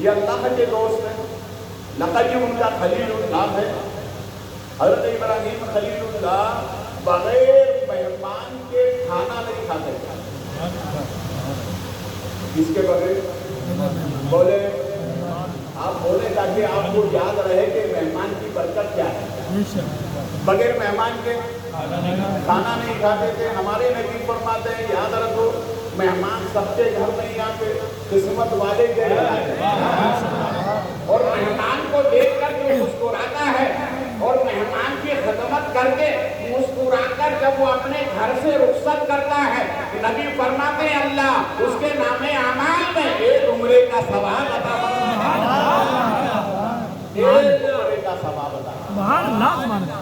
یہ اللہ کے دوست ہیں. لقد ان کا خلیل اللہ ہے. حضرت ابراہیم خلیل اللہ بغیر مہمان کے کھانا نہیں کھاتے. کس کے بغیر؟ بولے آپ بولے تاکہ آپ کو یاد رہے کہ مہمان کی برکت کیا ہے. بغیر مہمان کے کھانا نہیں کھاتے تھے. ہمارے نبی فرماتے ہیں یاد رکھو مہمان سب کے گھر نہیں آتے, قسمت والے کے گھر آتے ہیں. اور مہمان کو دیکھ کر جو مسکراتا ہے اور مہمان کی خدمت کر کے مسکرا کر جب وہ اپنے گھر سے رخصت کرتا ہے, نبی فرماتے ہیں اللہ اس کے نام اعمال میں ایک عمرے کا ثواب عطا فرماتا ہے. ایک عمرے کا ثواب عطا فرماتا ہے.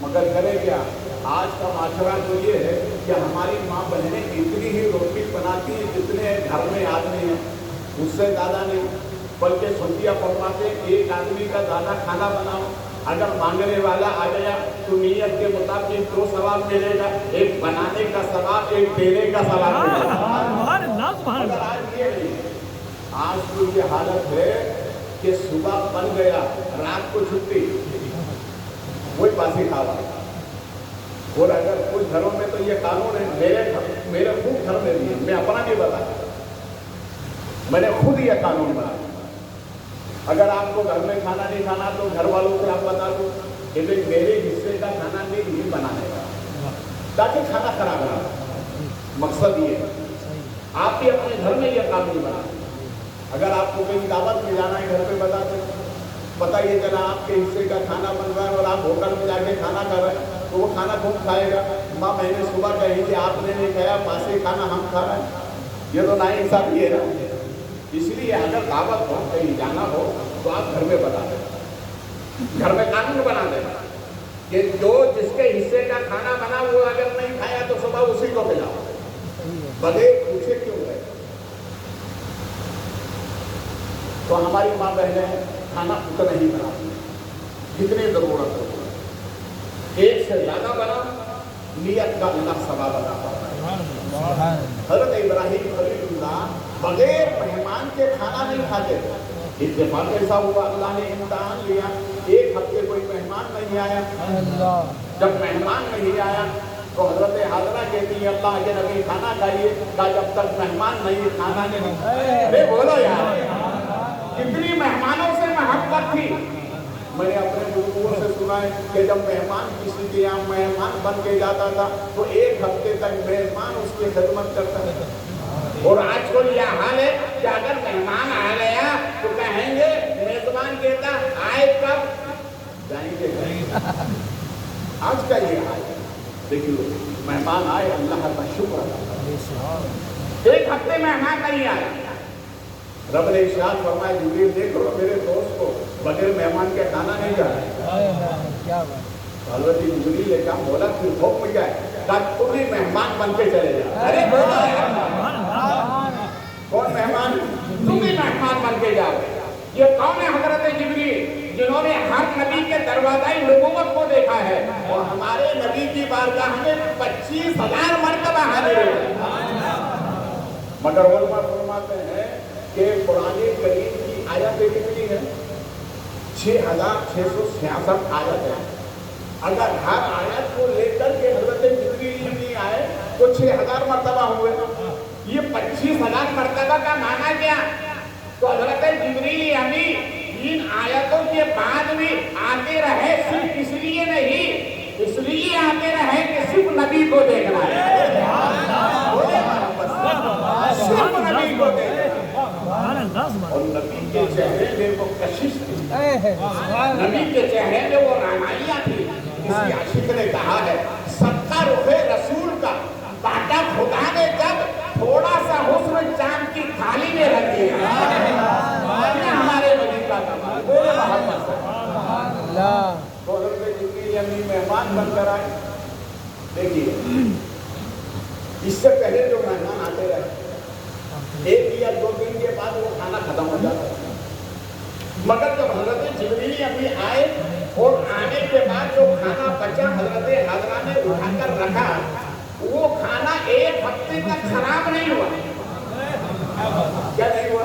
مگر کرے کیا آج کا معاشرہ تو یہ ہے کہ ہماری ماں بہنیں اتنی ہی روٹی بناتی ہیں جتنے گھر میں آدمی ہیں, اس سے زیادہ نہیں. بلکہ سنتیا فرماتے ایک آدمی کا زیادہ کھانا بناؤ, اگر مانگنے والا آ گیا تو نیت کے مطابق 2 ثواب ملے گا, ایک بنانے کا ثواب, ایک دینے کا ثواب ملے گا. مگر آج یہ نہیں, آج تو یہ حالت ہے کہ صبح بن گیا رات کو چھٹی وہی باسی کھاوا. اور اگر کچھ گھروں میں تو یہ قانون ہے, میرے خود گھر میں بھی ہے, میں اپنا بھی بتا, میں نے خود یہ قانون بنایا. اگر آپ کو گھر میں کھانا نہیں کھانا تو گھر والوں سے آپ بتا دو کہ میرے حصے کا کھانا نہیں بنانے کا, تاکہ کھانا خراب نہ ہو. مقصد یہ ہے آپ بھی اپنے گھر میں یہ قانون بنا. اگر آپ کو کہیں دعوت میں جانا ہے گھر پہ بتا دیں, پتہ یہ چلا آپ کے حصے کا کھانا بن رہا ہے اور آپ ہوٹل میں جا کے کھانا کھا رہے ہیں تو وہ کھانا کون کھائے گا؟ ماں میں نے صبح کہی کہ آپ نے نہیں کھایا, باسی کھانا ہم کھا رہے ہیں. یہ تو ناانصافی ہے نا. اس لیے اگر دعوت ہو کہیں جانا ہو تو آپ گھر میں بتا دیں, گھر میں قانون بنا دیں کہ جو جس کے حصے کا کھانا بنا وہ اگر نہیں کھایا تو صبح اسی کو کھلاؤ, بغیر پوچھے کیوں گئے. تو ہماری ماں بہنیں کھانا اتنا ہی بناتی ہیں جتنی ضرورت ہو. ایک سے زیادہ بنا نیت کا اللہ ثواب عطا فرمائے. حضرت ابراہیم خلیل اللہ بغیر مہمان کے کھانا نہیں کھاتے تھے. اتفاق ایسا ہوا اللہ نے امتحان لیا, ایک ہفتے کوئی مہمان نہیں آیا. جب مہمان نہیں آیا تو حضرت حاضرہ کہتی ہے اللہ کے نبی کھانا کھائیے, کہا جب تک مہمان نہیں کھانا نہیں. ارے بولو یار کتنی مہمانوں سے محبت تھی. میں نے اپنے بزرگوں سے سنا ہے کہ جب مہمان کسی کے یہاں مہمان بن کے جاتا تھا تو ایک ہفتے تک مہمان اس کی خدمت کرتا تھا. اور آج کل یہ حال ہے کہ اگر مہمان آ گیا تو کہیں گے میزبان کہتا آئے کب جائیں گے. آج کا یہ حال ہے. دیکھیے مہمان آئے اللہ کا شکر ادا. ایک ہفتے مہمان نہیں آیا, رب نے ارشاد فرمایا جبریل دیکھ لو میرے دوست کو بغیر مہمان کے کھانا نہیں جا رہا. حضرت جبریل نے کہا بولا پھر حکم کیا ہے؟ کہا تم بھی مہمان بن کے چلے جاؤ. ارے کون مہمان؟ تم بھی مہمان بن کے جاؤ. یہ کون ہے؟ حضرت جبریل جنہوں نے ہر نبی کے دروازۂ نبوت کو دیکھا ہے اور ہمارے نبی کی بارگاہ میں 25,000 مرتبہ حاضر ہوئے. مگر علماء فرماتے ہیں کہ قرآن کریم کی آیتیں کتنی ہیں؟ 6,666 آیت ہے. اگر ہر آیت کو لے کر کے حضرت جبریل نہیں آئے تو 6,000 مرتبہ ہوئے. یہ 25,000 مرتبہ کا معنی کیا؟ تو حضرت جبریل امین ان آیتوں کے بعد بھی آتے رہے, صرف اس لیے نہیں, اس لیے آتے رہے کہ صرف نبی کو دیکھنا ہے, صرف نبی کو دیکھنا ہے. اور نبی کے چہرے میں وہ کشش تھی, نبی کے چہرے میں وہ رعنائیاں تھی. کسی عاشق نے کہا ہے صدقہ رخ رسول کا باٹا خدا نے جب تھوڑا سا حسن چاند کی تھالی میں رکھ دیا. ہمارے نبی کا کمال بولے محمد تو حضرت جبریل امین مہمان بن کر آئے. دیکھیے اس سے پہلے جو مہمان آتے رہے 1 یا 2 دن کے بعد وہ کھانا ختم ہو جاتا. مگر جب حضرت جبریل امین آئے اور آنے کے بعد جو کھانا بچا حضرت حاضرہ نے اٹھا کر رکھا, وہ کھانا 1 ہفتے تک خراب نہیں ہوا. کیا نہیں ہوا؟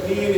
3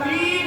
3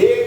1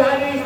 40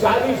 40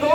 2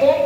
2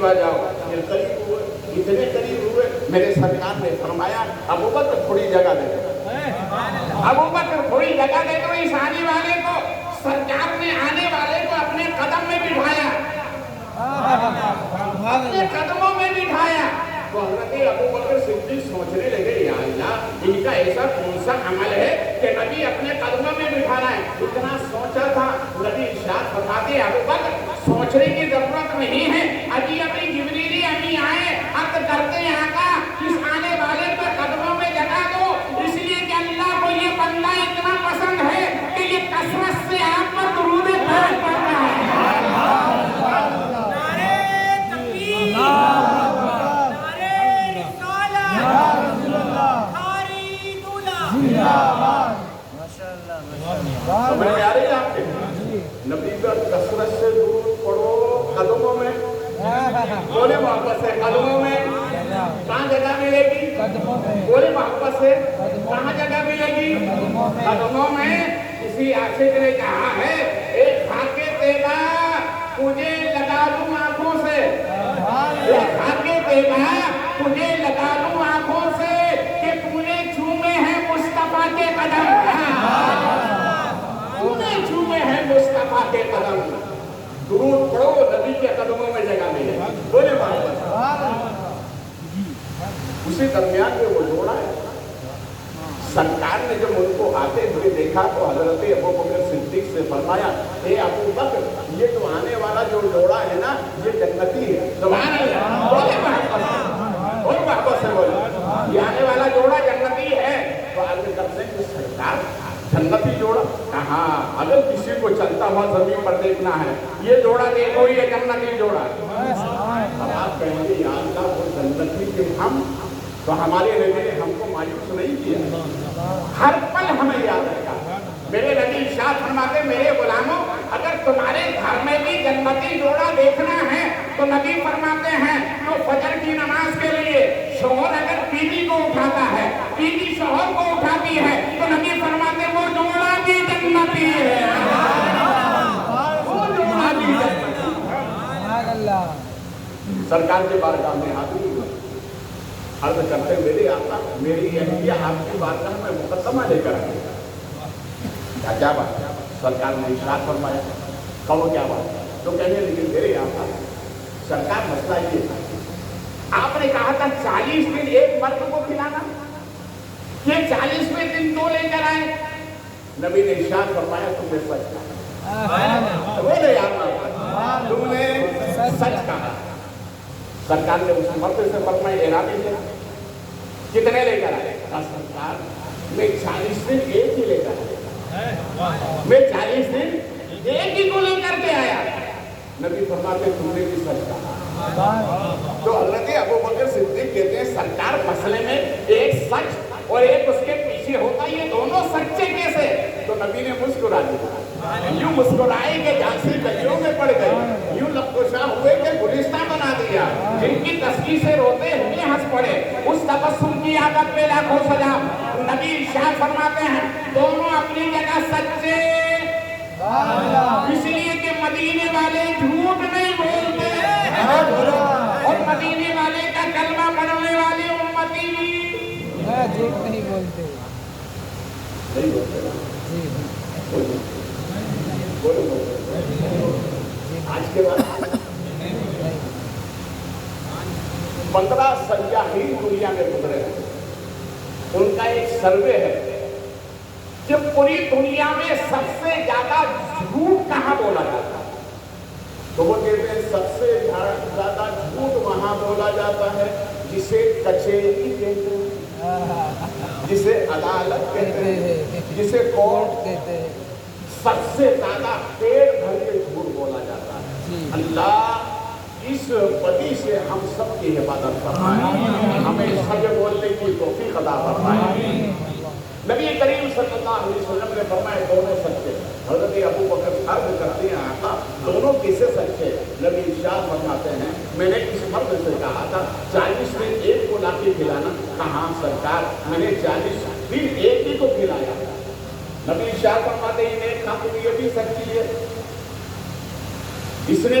قریب آ جاؤ. پھر قریب ہوئے, اتنے قریب ہوئے, میرے سرکار نے فرمایا ابوبکر تھوڑی جگہ دے دو, ابوبکر تھوڑی جگہ دے دو اس آنے والے کو. سرکار نے آنے والے کو اپنے قدم میں بٹھایا, اپنے قدموں میں بٹھایا. تو حضرت ابوبکر صدیق سوچنے لگے یا اللہ ان کا ایسا کون سا عمل ہے کہ نبی اپنے قدموں میں بٹھا رہا ہے. اتنا سوچا تھا, نبی ارشاد فرماتے ابوبکر سوچنے کی ضرورت نہیں ہے, ابھی ابھی جبریل امی آئے عرض کرتے ہیں آقا اس آنے والے پر قدموں میں جگہ دو, اس لیے کہ اللہ کو یہ بندہ اتنا پسند ہے کہ یہ کثرت سے آپ پر درود پاک پڑھتا ہے. سمجھ میں آ رہی ہے آپ کے؟ نبی پر کثرت سے درود پڑھو قدموں میں, بولے محبت سے قدموں میں. کہاں جگہ ملے گی؟ بولے محبت سے کہاں جگہ ملے گی؟ قدموں میں. کسی عاشق نے کہا ہے ایک خاکے تیغا تجھے لگا دوں آنکھوں سے, ایک خاکے تیغا تجھے لگا دوں آنکھوں سے کہ تو نے چھومے ہیں مصطفیٰ کے قدم, تو نے چھومے ہیں مصطفیٰ کے قدم. درود پڑھو نبی کے قدموں میں جگہ ملے. بولے محبت. اسی درمیان میں وہ جوڑا ہے, سرکار نے جب ان کو آتے ہوئے دیکھا تو حضرت ابوبکر صدیق سے فرمایا اے ابوبکر یہ جو آنے والا جو جوڑا ہے نا یہ جنتی ہے. سبحان اللہ. بولے محبت سے, بولے محبت سے بولے یہ آنے والا جوڑا جنتی ہے. تو آگے کرتے ہیں کہ سرکار جنتی جوڑا کہاں, اگر کسی کو چلتا ہوا زمین پر دیکھنا ہے یہ جوڑا دیکھو یہ جنتی جوڑا. اب آپ کہیں گے یا اللہ وہ جنتی کہ ہم, تو ہمارے نبی نے ہم کو مایوس نہیں کیا, ہر پل ہمیں یاد رکھا. میرے نبی ارشاد فرماتے میرے غلاموں اگر تمہارے گھر میں بھی جنتی جوڑا دیکھنا ہے تو نبی فرماتے ہیں تو فجر کی نماز کے لیے شوہر اگر بیوی کو اٹھاتا ہے, بیوی شوہر کو اٹھاتی ہے تو نبی فرماتے وہ جوڑا بھی جنتی ہے, وہ جوڑا بھی جنتی ہے. سرکار کے بارگاہ میں حاضر ہوئے, عرض کرتے میرے آقا میری اہلیہ آپ کی بارگاہ میں مقدمہ لے کر آئے. کیا بات؟ سرکار نے ارشاد فرمایا کہو کیا بات؟ تو کہنے لگے میرے آقا سرکار مسئلہ یہ تھا, آپ نے کہا تھا 40 دن ایک مرد کو کھلانا, یہ 40ویں دن دو لے کر آئے. نبی نے ارشاد فرمایا تم نے سچ کہا. بولے یار تم نے سچ کہا. سرکار نے اس مرد سے فرمایا ارادے کیا کتنے لے کر آئے؟ سرکار میں 40 دن ایک ہی لے کر آیا, میں 40 دن ایک ہی کو لے کر کے آیا. نبی فرماتے تم نے بھی سچ کہا. تو حضرت ابوبکر صدیق کہتے ہیں سرکار مسئلے میں ایک سچ اور ایک اس کے پیچھے ہوتا, یہ دونوں سچے کیسے؟ تو نبی نے مسکرا دیا, یوں مسکرائے کہ جھانسی گلیوں میں پڑ گئی, یوں لبکشاں ہوئے کہ گلستہ بنا دیا, جن کی تسبیح سے روتے ہوئے ہنس پڑے, اس تبسم کی عادت پہ لاکھوں سجا. نبی ارشاد فرماتے ہیں دونوں اپنی جگہ سچے, اس لیے کہ مدینے والے جھوٹ نہیں بولتے اور مدینے والے کا کلمہ پڑھنے والے امتی بھی جھوٹ نہیں بولتے. آج کے بعد 15 سیاحین دنیا میں گزرے ہیں, ان کا ایک سروے ہے کہ پوری دنیا میں سب سے زیادہ جھوٹ کہاں بولا جاتا ہے. تو وہ کہتے ہیں سب سے زیادہ جھوٹ وہاں بولا جاتا ہے جسے کچہری کہتے ہیں, جسے عدالت کہتے ہیں, جسے کورٹ کہتے ہیں. سب سے زیادہ پیٹ بھر کے جھوٹ بولا جاتا ہے. اللہ اس بدی سے ہم سب کی حفاظت فرمائے, ہمیں سچ بولنے کی توفیق عطا فرمائے. نبی کریم صلی اللہ علیہ وسلم نے فرمایا دونوں سچے. حضرت ابوبکر عرض کرتے ہیں آقا دونوں کیسے سچے؟ نبی ارشاد فرماتے ہیں میں نے اس مرد سے کہا تھا 40 دن ایک کو لا کے کھلانا. کہاں سرکار میں نے 40 دن ایک ہی کو کھلایا. نبی ارشاد فرماتے ہیں ایک خاتون یہ بھی سچی ہے, اس نے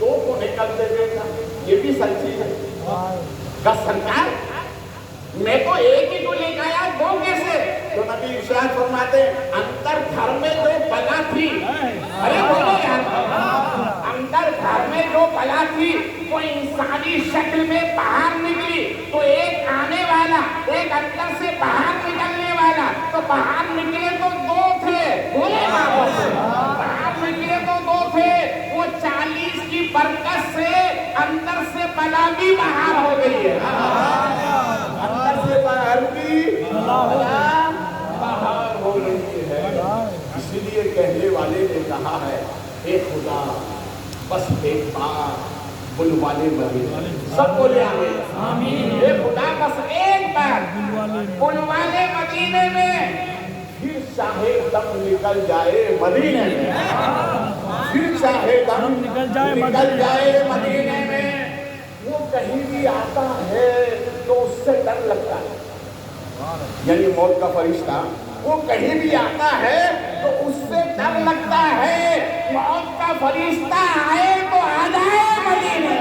2 کو نکلتے دیکھا، یہ بھی سچی ہے کہ سرکار میں تو ایک ہی کو لے کے آیا، 2 کیسے؟ تو نبی ارشاد فرماتے اندر گھر میں جو بلا تھی، ارے بولو یار، اندر گھر میں جو بلا تھی وہ انسانی شکل میں باہر نکلی، تو ایک آنے والا، ایک اندر سے باہر نکلنے والا، تو باہر نکلے تو 2 تھے، بولے باہر نکلے تو 2 تھے، وہ 40 کی برکت سے اندر سے بلا بھی باہر ہو گئی ہے، اندر سے باہر بھی باہر ہو رہی ہے۔ اسی لیے کہنے والے نے کہا ہے اے خدا بس ایک بار بلوانے مدینے، سب بولے آمین، اے خدا بس ایک بار بلوانے مدینے میں، پھر چاہے دم نکل جائے مدینے میں، پھر چاہے دم نکل جائے مدینے میں۔ وہ کہیں بھی آتا ہے تو اس سے ڈر لگتا ہے، یعنی موت کا فرشتہ وہ کہیں بھی آتا ہے تو اس سے ڈر لگتا ہے، موت کا فرشتہ آئے تو آ جائے مدینے،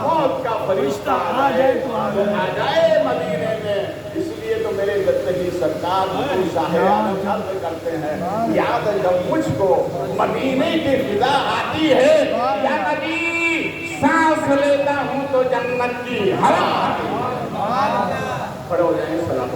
موت کا فرشتہ آئے تو آ جائے مدینے میں۔ اس لیے تو میرے گدگی سرکار شاہد عرض کرتے ہیں یاد جب مجھ کو مدینے کی فضا آتی ہے، یا نبی سانس لیتا ہوں تو جنت کی ہوا آتی ہے۔ کھڑے ہو جائیں، سلام